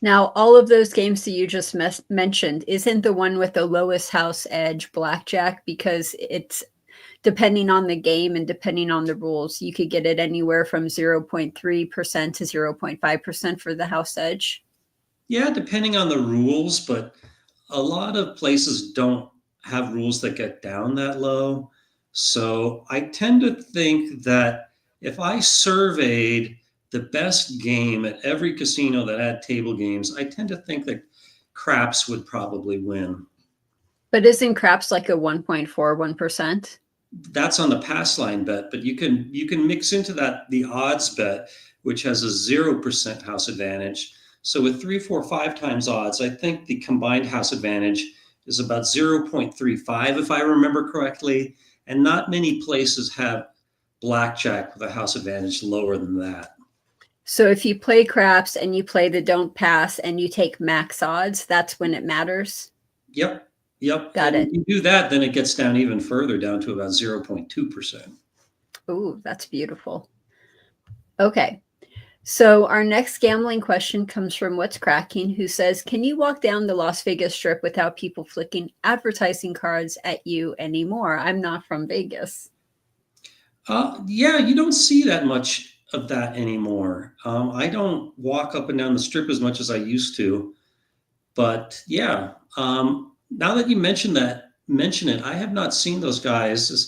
Now, all of those games that you just mentioned, isn't the one with the lowest house edge blackjack? Because it's depending on the game and depending on the rules, you could get it anywhere from 0.3% to 0.5% for the house edge. Yeah, depending on the rules, but a lot of places don't have rules that get down that low. So I tend to think that if I surveyed the best game at every casino that had table games, I tend to think that craps would probably win. But isn't craps like a 1.41%? That's on the pass line bet, but you can mix into that the odds bet, which has a 0% house advantage. So with 3, 4, 5 times odds, I think the combined house advantage is about 0.35, if I remember correctly. And not many places have blackjack with a house advantage lower than that. So if you play craps and you play the don't pass and you take max odds, that's when it matters. Yep. Yep. Got And if it. you do that, then it gets down even further, down to about 0.2%. Ooh, that's beautiful. Okay. So our next gambling question comes from What's Cracking, who says, can you walk down the Las Vegas Strip without people flicking advertising cards at you anymore? I'm not from Vegas. Yeah, you don't see that much of that anymore. I don't walk up and down the strip as much as I used to, but yeah, now that you mention it, I have not seen those guys. It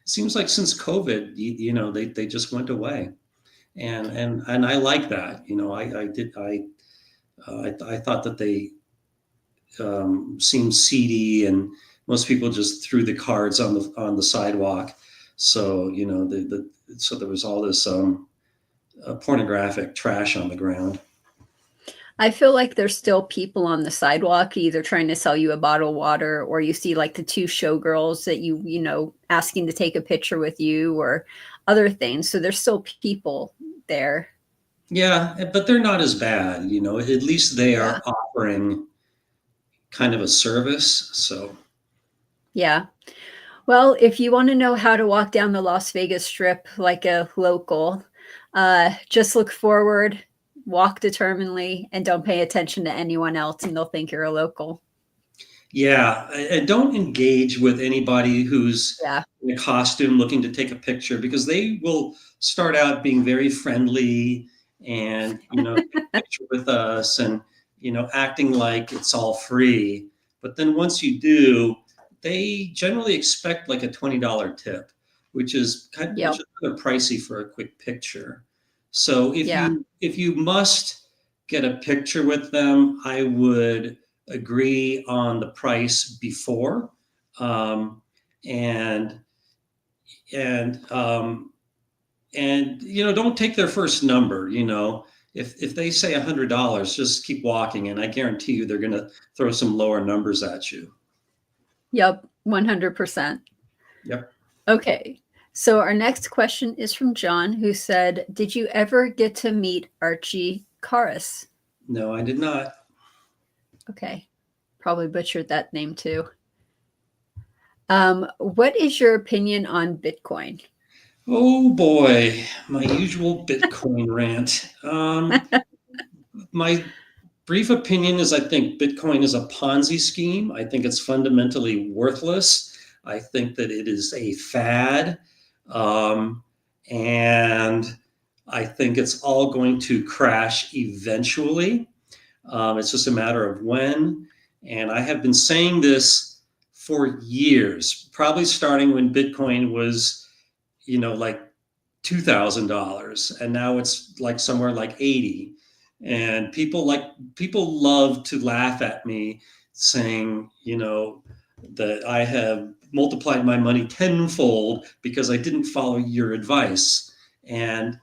seems like since COVID, they just went away, and I like that. I thought that they seemed seedy, and most people just threw the cards on the sidewalk. So so there was all this pornographic trash on the ground. I feel like there's still people on the sidewalk either trying to sell you a bottle of water, or you see like the two showgirls that asking to take a picture with you, or other things. So there's still people there. Yeah, but they're not as bad. At least they Yeah. are offering kind of a service. So Yeah. Well, if you want to know how to walk down the Las Vegas Strip like a local, just look forward, walk determinedly, and don't pay attention to anyone else, and they'll think you're a local. Yeah, and don't engage with anybody who's Yeah. in a costume looking to take a picture, because they will start out being very friendly and, take a picture with us and, acting like it's all free. But then once you do, they generally expect like a $20 tip, which Yep. is kind of pricey for a quick picture. So if Yeah. you must get a picture with them, I would agree on the price before, um, and and don't take their first number. If they say $100, just keep walking, and I guarantee you they're going to throw some lower numbers at you. Yep. 100%. Yep. Okay. So our next question is from John, who said, "Did you ever get to meet Archie Karas?" No, I did not. Okay. Probably butchered that name too. What is your opinion on Bitcoin? Oh boy, my usual Bitcoin rant. My brief opinion is I think Bitcoin is a Ponzi scheme. I think it's fundamentally worthless. I think that it is a fad. Um, and I think it's all going to crash eventually. It's just a matter of when. And I have been saying this for years, probably starting when Bitcoin was, like $2,000, and now it's like somewhere like 80. And people love to laugh at me saying, that I have multiplied my money tenfold because I didn't follow your advice. And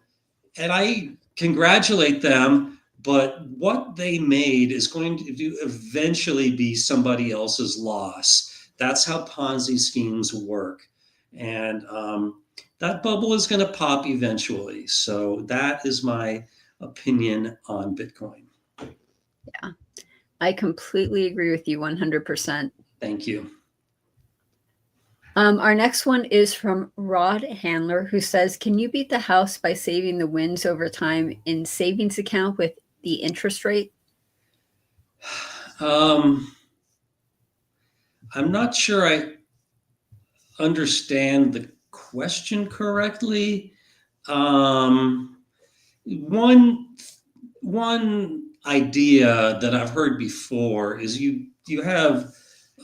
I congratulate them, but what they made is going to eventually be somebody else's loss. That's how Ponzi schemes work. And that bubble is going to pop eventually. So that is my opinion on Bitcoin. Yeah, I completely agree with you 100%. Thank you. Our next one is from Rod Handler, who says, "Can you beat the house by saving the wins over time in savings account with the interest rate?" Um, I'm not sure I understand the question correctly. Um, one one idea that I've heard before is you have,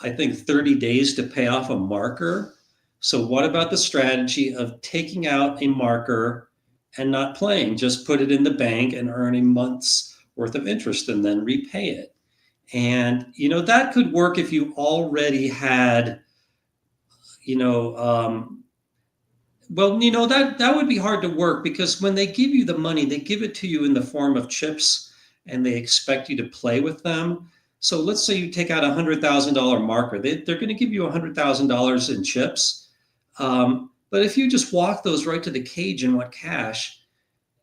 I think, 30 days to pay off a marker. So what about the strategy of taking out a marker and not playing? Just put it in the bank and earn a month's worth of interest and then repay it. And that could work if you already had, you know, well, that would be hard to work, because when they give you the money, they give it to you in the form of chips, and they expect you to play with them. So let's say you take out $100,000 marker, they're going to give you $100,000 in chips. But if you just walk those right to the cage and want cash,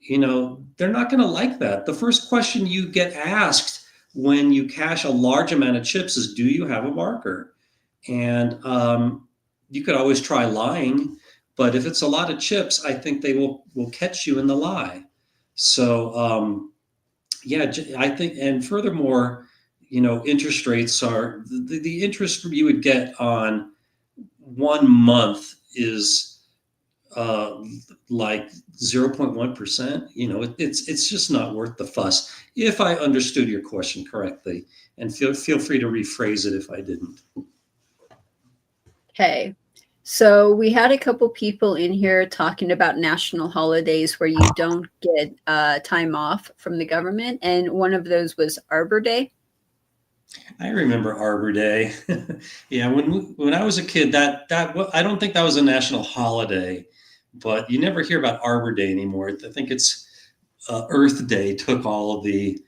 they're not going to like that. The first question you get asked when you cash a large amount of chips is, "Do you have a marker?" And you could always try lying, but if it's a lot of chips, I think they will catch you in the lie. So yeah, I think, and furthermore, interest rates are the interest you would get on 1 month is uh, like 0.1%. It's just not worth the fuss. If I understood your question correctly, and feel free to rephrase it if I didn't. Okay. So we had a couple people in here talking about national holidays where you don't get time off from the government, and one of those was Arbor Day. I remember Arbor Day. Yeah, when I was a kid, I don't think that was a national holiday, but you never hear about Arbor Day anymore. I think it's Earth Day took all of the,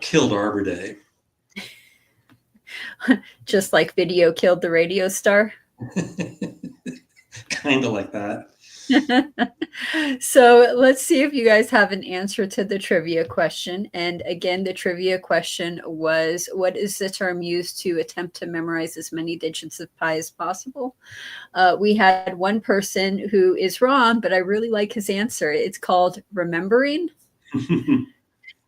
killed Arbor Day. Just like video killed the radio star. Kind of like that. So let's see if you guys have an answer to the trivia question. And again, the trivia question was, what is the term used to attempt to memorize as many digits of pi as possible? We had one person who is wrong, but I really like his answer. It's called remembering.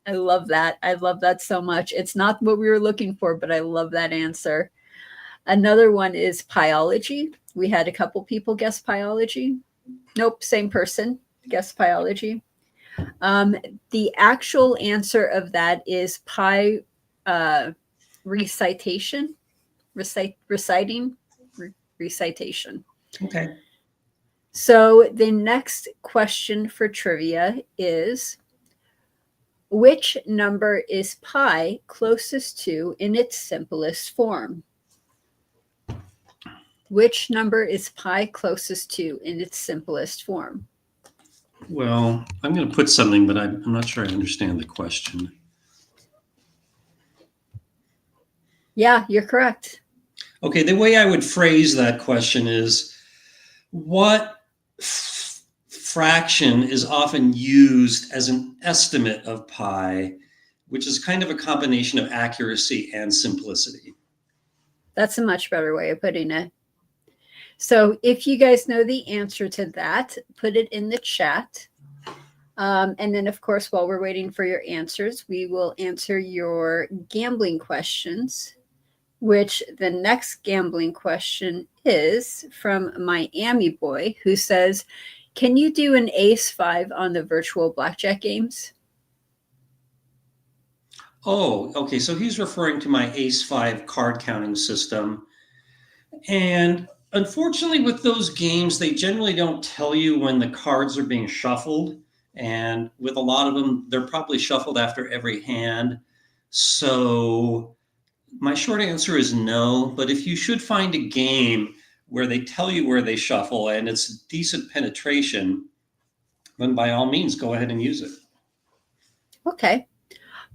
I love that. I love that so much. It's not what we were looking for, but I love that answer. Another one is pyology. We had a couple people guess pyology. Nope, same person guess pyology. The actual answer of that is recitation, reciting, recitation. Okay. So the next question for trivia is, which number is pi closest to in its simplest form? Which number is pi closest to in its simplest form? Well, I'm going to put something, but I'm not sure I understand the question. Yeah, you're correct. Okay, the way I would phrase that question is, what fraction is often used as an estimate of pi, which is kind of a combination of accuracy and simplicity? That's a much better way of putting it. So if you guys know the answer to that, put it in the chat. And then, of course, while we're waiting for your answers, we will answer your gambling questions, which the next gambling question is from Miami Boy, who says, can you do an ace 5 on the virtual blackjack games? Oh, okay. So he's referring to my Ace 5 card counting system. And unfortunately, with those games, they generally don't tell you when the cards are being shuffled. And with a lot of them, they're probably shuffled after every hand. So my short answer is no. But if you should find a game where they tell you where they shuffle and it's decent penetration, then by all means, go ahead and use it. Okay.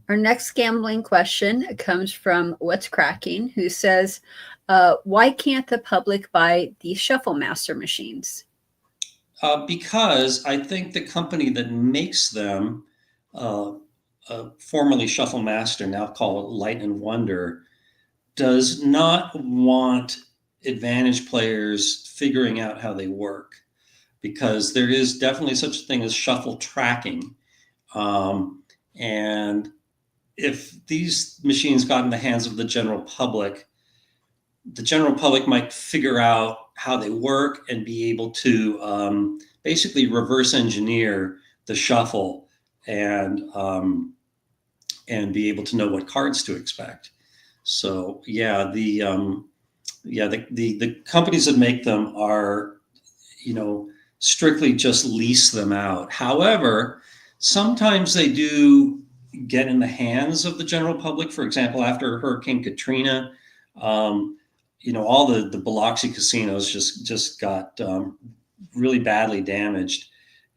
Our next gambling question comes from What's Cracking, who says, why can't the public buy these Shuffle Master machines? Because I think the company that makes them, formerly Shuffle Master, now call it Light and Wonder, does not want advantage players figuring out how they work, because there is definitely such a thing as shuffle tracking. And if these machines got in the hands of the general public might figure out how they work and be able to basically reverse engineer the shuffle and be able to know what cards to expect. So yeah, the companies that make them are, strictly just lease them out. However, sometimes they do get in the hands of the general public. For example, after Hurricane Katrina, all the Biloxi casinos just got really badly damaged,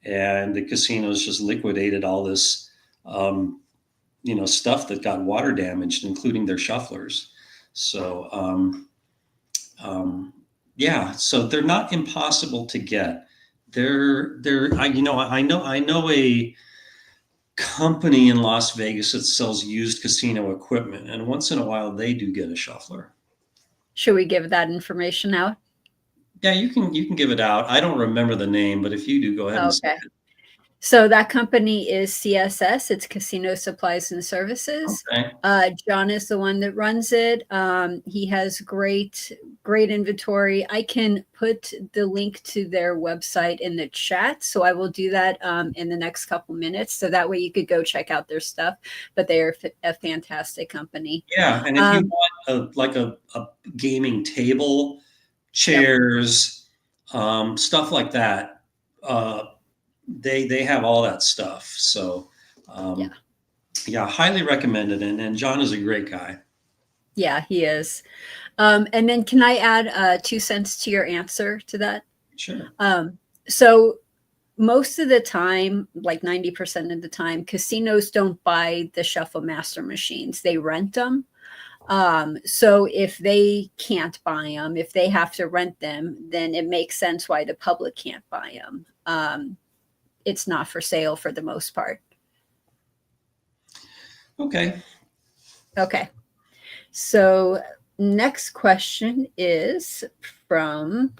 and the casinos just liquidated all this stuff that got water damaged, including their shufflers. So yeah, so they're not impossible to get. I know a company in Las Vegas that sells used casino equipment, and once in a while they do get a shuffler. Should we give that information out? Yeah, you can give it out. I don't remember the name, but if you do, go ahead and say Okay. it. So that company is CSS. It's Casino Supplies and Services. Okay. John is the one that runs it. He has great inventory. I can put the link to their website in the chat, so I will do that in the next couple minutes. So that way you could go check out their stuff. But they are a fantastic company. Yeah, and if you want a gaming table, chairs, stuff like that, they have all that stuff. So yeah, highly recommended. And John is a great guy. Yeah, he is. And then can I add 2 cents to your answer to that? Sure. So most of the time, like 90% of the time, casinos don't buy the Shuffle Master machines. They rent them. So if they can't buy them, if they have to rent them, then it makes sense why the public can't buy them. It's not for sale for the most part. Okay. Okay. So next question is from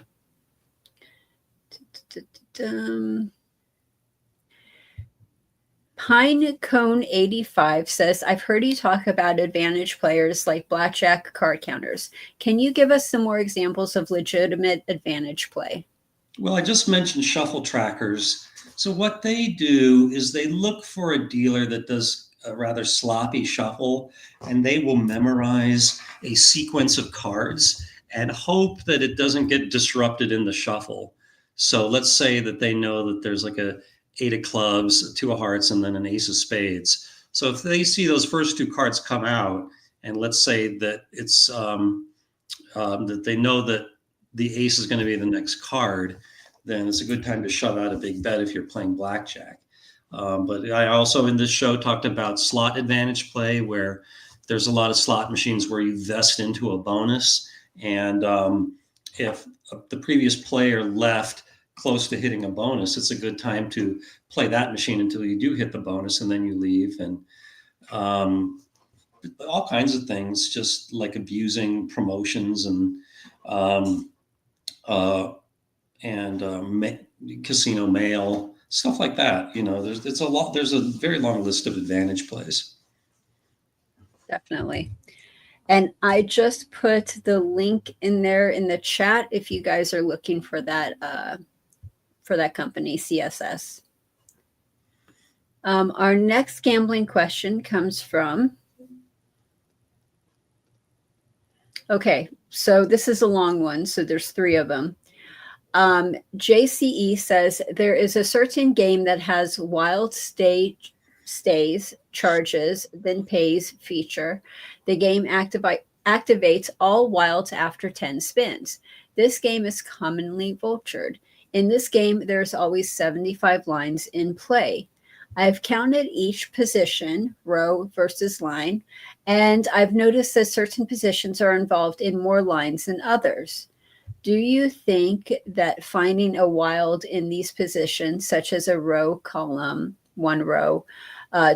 Pinecone85 says, I've heard you talk about advantage players like blackjack card counters. Can you give us some more examples of legitimate advantage play? Well, I just mentioned shuffle trackers. So what they do is they look for a dealer that does a rather sloppy shuffle, and they will memorize a sequence of cards and hope that it doesn't get disrupted in the shuffle. So let's say that they know that there's like a eight of clubs, two of hearts, and then an ace of spades. So if they see those first two cards come out, and let's say that it's that they know that the ace is going to be the next card, then it's a good time to shove out a big bet if you're playing blackjack. But I also in this show talked about slot advantage play, where there's a lot of slot machines where you vest into a bonus. And if the previous player left close to hitting a bonus, it's a good time to play that machine until you do hit the bonus, and then you leave. And all kinds of things, just like abusing promotions and casino mail, stuff like that. There's a very long list of advantage plays. Definitely. And I just put the link in there in the chat if you guys are looking for that company, CSS. Our next gambling question comes from, okay, so this is a long one, so there's 3 of them. JCE says, there is a certain game that has wild stays, charges, then pays feature. The game activates all wilds after 10 spins. This game is commonly vultured. In this game, there's always 75 lines in play. I've counted each position, row versus line, and I've noticed that certain positions are involved in more lines than others. Do you think that finding a wild in these positions, such as a row, column, 1 row,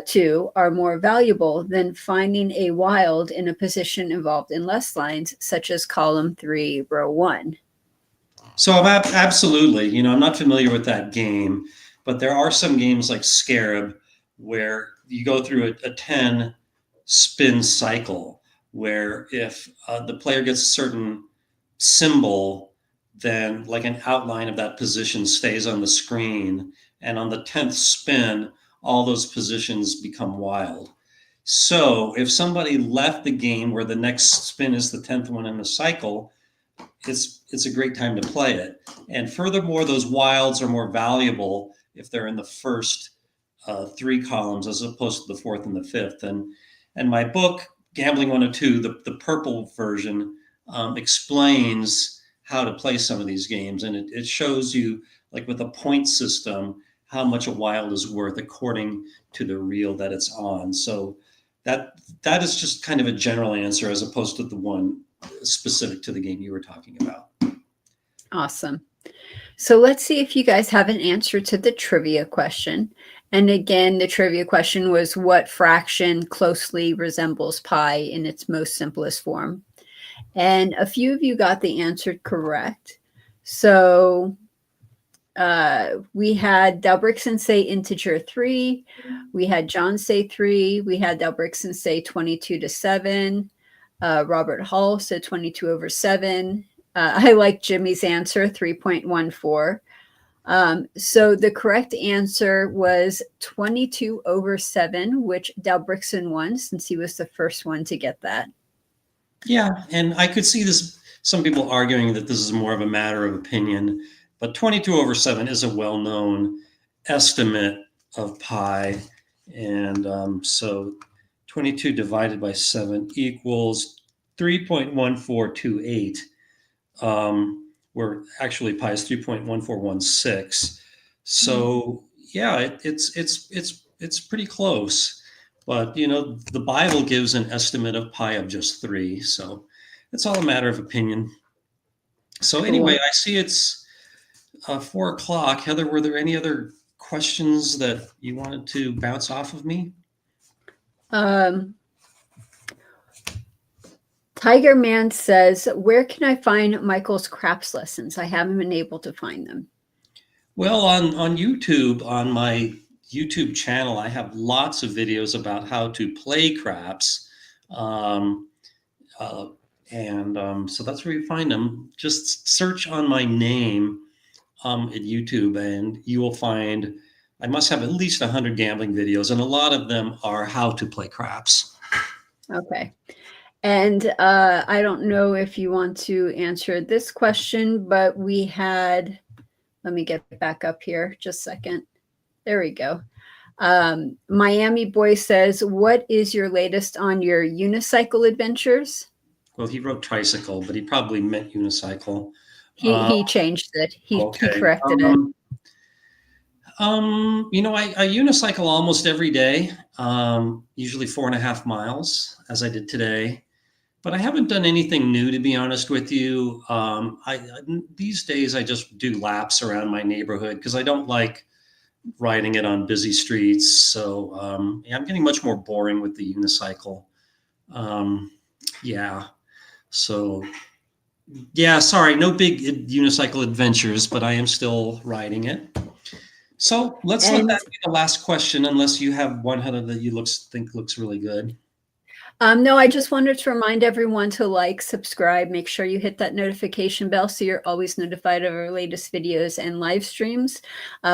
2, are more valuable than finding a wild in a position involved in less lines, such as column 3, row 1? So absolutely, I'm not familiar with that game, but there are some games like Scarab where you go through a 10 spin cycle, where if the player gets a certain symbol, then like an outline of that position stays on the screen, and on the 10th spin all those positions become wild. So if somebody left the game where the next spin is the 10th one in the cycle, it's a great time to play it. And furthermore, those wilds are more valuable if they're in the first 3 columns as opposed to the 4th and the 5th. And my book, Gambling 102, the purple version, explains how to play some of these games. And it shows you, like with a point system, how much a wild is worth according to the reel that it's on. So that is just kind of a general answer as opposed to the one specific to the game you were talking about. Awesome. So let's see if you guys have an answer to the trivia question. And again, the trivia question was, what fraction closely resembles pi in its most simplest form? And a few of you got the answer correct. So we had Delbrickson say integer 3. We had John say 3. We had Delbrickson say 22 to 7. Robert Hall said 22 over 7. I like Jimmy's answer, 3.14. So the correct answer was 22 over 7, which Delbrickson won since he was the first one to get that. Yeah, and I could see some people arguing that this is more of a matter of opinion, but 22 over 7 is a well-known estimate of pi. And so 22 divided by 7 equals 3.1428. Where actually pi is 3.1416. So yeah, it's pretty close. But the Bible gives an estimate of pi of just 3, so it's all a matter of opinion. So Cool. Anyway, I see it's 4 o'clock. Heather, were there any other questions that you wanted to bounce off of me? Tiger Man says, where can I find Michael's craps lessons? I haven't been able to find them. Well, on YouTube, on my YouTube channel, I have lots of videos about how to play craps. Um, uh, so that's where you find them. Just search on my name at YouTube, and you will find I must have at least 100 gambling videos, and a lot of them are how to play craps. Okay. And I don't know if you want to answer this question, but we had, let me get back up here just a second. There we go. Miami Boy says, what is your latest on your unicycle adventures? Well, he wrote tricycle, but he probably meant unicycle. He changed it. He Okay. corrected it. I unicycle almost every day, usually 4.5 miles, as I did today. But I haven't done anything new, to be honest with you. These days I just do laps around my neighborhood because I don't like riding it on busy streets. So yeah, I'm getting much more boring with the unicycle. Yeah. So yeah, sorry, no big unicycle adventures, but I am still riding it. So let's let that be the last question, unless you have one, Heather, that you think looks really good. No, I just wanted to remind everyone to like, subscribe, make sure you hit that notification bell so you're always notified of our latest videos and live streams.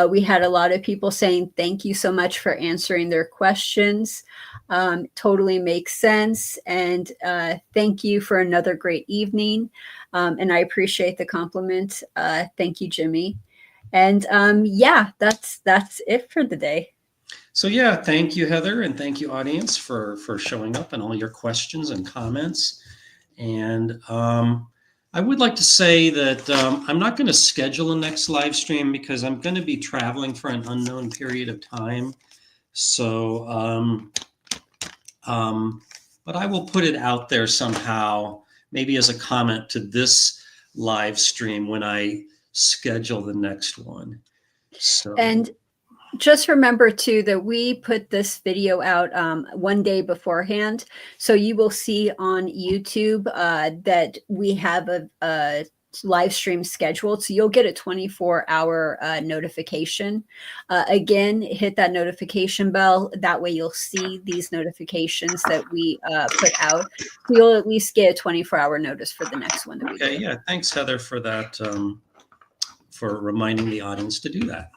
We had a lot of people saying thank you so much for answering their questions. Totally makes sense. And thank you for another great evening. And I appreciate the compliment. Thank you, Jimmy. And yeah, that's it for the day. So yeah, thank you, Heather, and thank you, audience, for showing up and all your questions and comments. And I would like to say that I'm not going to schedule a next live stream because I'm going to be traveling for an unknown period of time. So, but I will put it out there somehow, maybe as a comment to this live stream when I schedule the next one. So. And just remember too that we put this video out one day beforehand, so you will see on YouTube that we have a live stream scheduled, so you'll get a 24-hour notification. Again, hit that notification bell, that way you'll see these notifications that we put out. You'll at least get a 24-hour notice for the next one that we do. Yeah, thanks, Heather, for that, for reminding the audience to do that.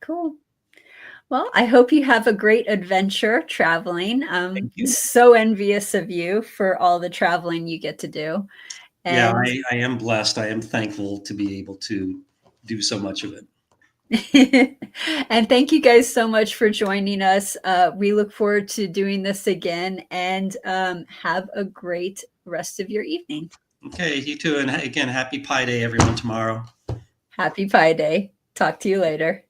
Cool. Well, I hope you have a great adventure traveling. Thank you. So envious of you for all the traveling you get to do. And And yeah, I am blessed. I am thankful to be able to do so much of it. And thank you guys so much for joining us. We look forward to doing this again, and have a great rest of your evening. Okay, you too. And again, happy Pi Day, everyone, tomorrow. Happy Pi Day. Talk to you later.